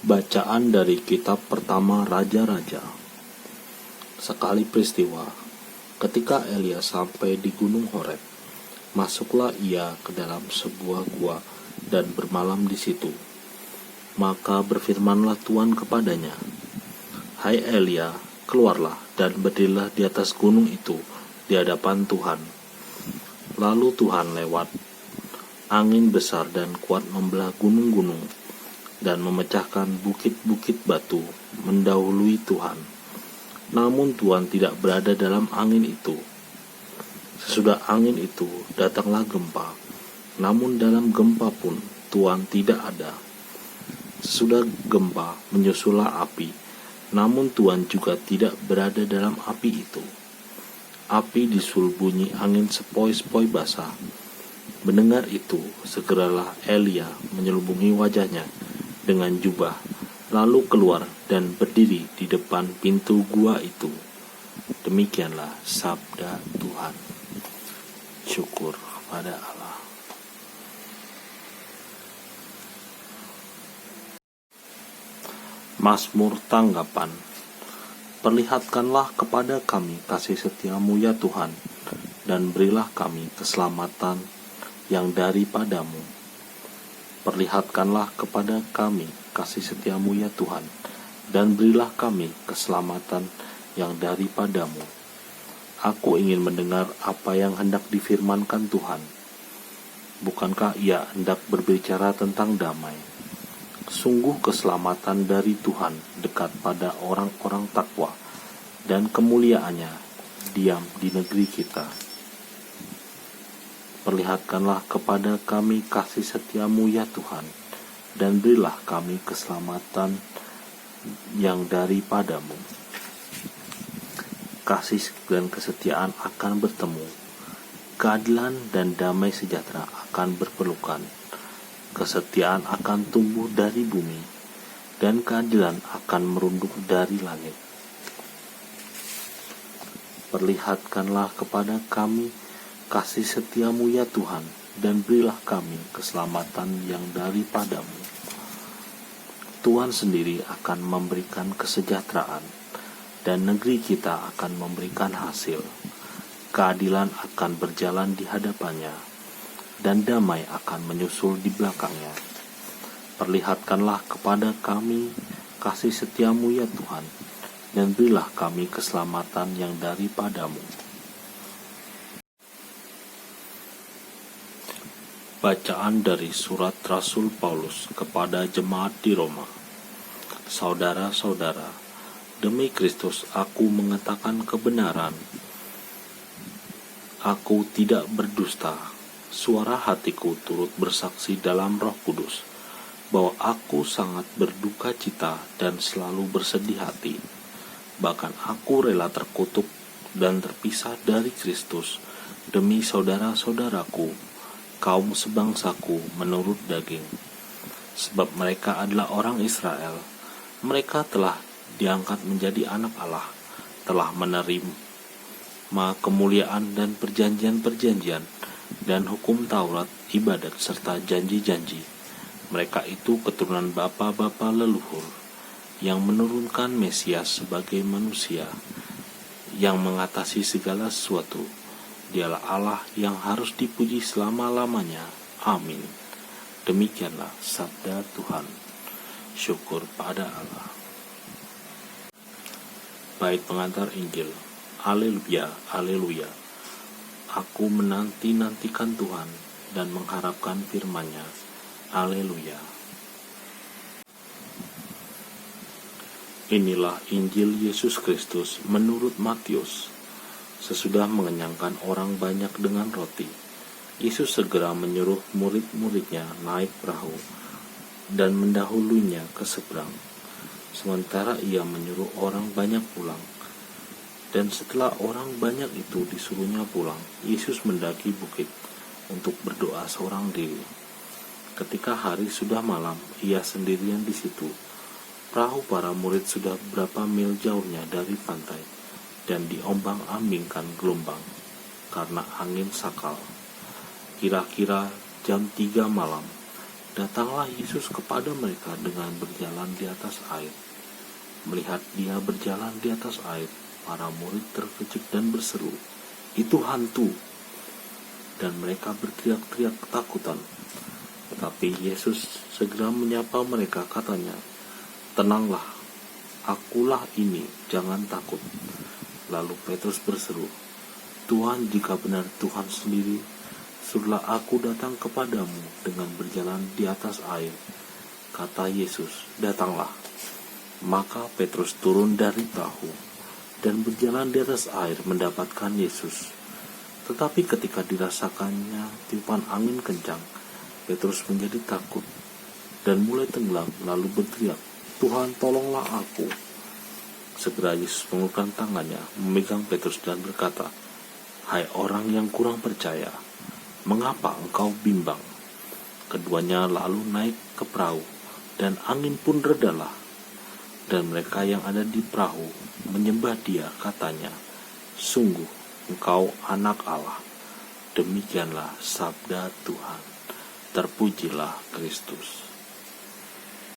Bacaan dari kitab pertama Raja-Raja. Sekali peristiwa, ketika Elia sampai di Gunung Horeb, masuklah ia ke dalam sebuah gua dan bermalam di situ. Maka berfirmanlah Tuhan kepadanya, "Hai Elia, keluarlah dan berdirilah di atas gunung itu di hadapan Tuhan." Lalu Tuhan lewat. Angin besar dan kuat membelah gunung-gunung dan memecahkan bukit-bukit batu mendahului Tuhan. Namun Tuhan tidak berada dalam angin itu. Sesudah angin itu datanglah gempa, namun dalam gempa pun Tuhan tidak ada. Sesudah gempa menyusullah api, namun Tuhan juga tidak berada dalam api itu. Api disul bunyi angin sepoi-sepoi basah. Mendengar itu, segeralah Elia menyelubungi wajahnya dengan jubah, lalu keluar dan berdiri di depan pintu gua itu. Demikianlah sabda Tuhan. Syukur pada Allah. Mazmur tanggapan. Perlihatkanlah kepada kami kasih setiamu ya Tuhan, dan berilah kami keselamatan yang daripadamu. Perlihatkanlah kepada kami kasih setiamu ya Tuhan, dan berilah kami keselamatan yang daripadamu. Aku ingin mendengar apa yang hendak difirmankan Tuhan. Bukankah ia hendak berbicara tentang damai? Sungguh keselamatan dari Tuhan dekat pada orang-orang takwa, dan kemuliaannya diam di negeri kita. Perlihatkanlah kepada kami kasih setiamu ya Tuhan, dan berilah kami keselamatan yang daripadamu. Kasih dan kesetiaan akan bertemu, keadilan dan damai sejahtera akan berpelukan. Kesetiaan akan tumbuh dari bumi, dan keadilan akan merunduk dari langit. Perlihatkanlah kepada kami kasih setiamu ya Tuhan, dan berilah kami keselamatan yang daripadamu. Tuhan sendiri akan memberikan kesejahteraan, dan negeri kita akan memberikan hasil. Keadilan akan berjalan di hadapannya, dan damai akan menyusul di belakangnya. Perlihatkanlah kepada kami kasih setiamu ya Tuhan, dan berilah kami keselamatan yang daripadamu. Bacaan dari surat Rasul Paulus kepada jemaat di Roma. Saudara-saudara, demi Kristus aku mengatakan kebenaran. Aku tidak berdusta. Suara hatiku turut bersaksi dalam Roh Kudus bahwa aku sangat berduka cita dan selalu bersedih hati. Bahkan aku rela terkutuk dan terpisah dari Kristus demi saudara-saudaraku, kaum sebangsaku menurut daging. Sebab mereka adalah orang Israel. Mereka telah diangkat menjadi anak Allah, telah menerima kemuliaan dan perjanjian-perjanjian dan hukum Taurat, ibadat serta janji-janji. Mereka itu keturunan bapa-bapa leluhur yang menurunkan Mesias sebagai manusia yang mengatasi segala sesuatu. Dialah Allah yang harus dipuji selama-lamanya. Amin. Demikianlah sabda Tuhan. Syukur pada Allah. Bait pengantar Injil. Haleluya, haleluya. Aku menanti-nantikan Tuhan dan mengharapkan firman-Nya. Haleluya. Inilah Injil Yesus Kristus menurut Matius. Sesudah mengenyangkan orang banyak dengan roti, Yesus segera menyuruh murid-muridnya naik perahu dan mendahulunya ke seberang. Sementara ia menyuruh orang banyak pulang. Dan setelah orang banyak itu disuruhnya pulang, Yesus mendaki bukit untuk berdoa seorang diri. Ketika hari sudah malam, ia sendirian di situ. Perahu para murid sudah berapa mil jauhnya dari pantai, dan diombang-ambingkan gelombang karena angin sakal. Kira-kira jam 3 malam, Datanglah Yesus kepada mereka dengan berjalan di atas air. Melihat dia berjalan di atas air, para murid terkejut dan berseru, "Itu hantu!" Dan mereka berteriak-teriak ketakutan. Tetapi Yesus segera menyapa mereka, katanya, "Tenanglah, akulah ini, jangan takut." Lalu Petrus berseru, "Tuhan, jika benar Tuhan sendiri, suruhlah aku datang kepadamu dengan berjalan di atas air." Kata Yesus, "Datanglah." Maka Petrus turun dari perahu dan berjalan di atas air mendapatkan Yesus. Tetapi ketika dirasakannya tiupan angin kencang, Petrus menjadi takut dan mulai tenggelam, lalu berteriak, "Tuhan, tolonglah aku." Segera Yesus mengulurkan tangannya, memegang Petrus dan berkata, "Hai orang yang kurang percaya, mengapa engkau bimbang?" Keduanya lalu naik ke perahu, dan angin pun redalah. Dan mereka yang ada di perahu menyembah dia, katanya, "Sungguh, engkau anak Allah." Demikianlah sabda Tuhan. Terpujilah Kristus.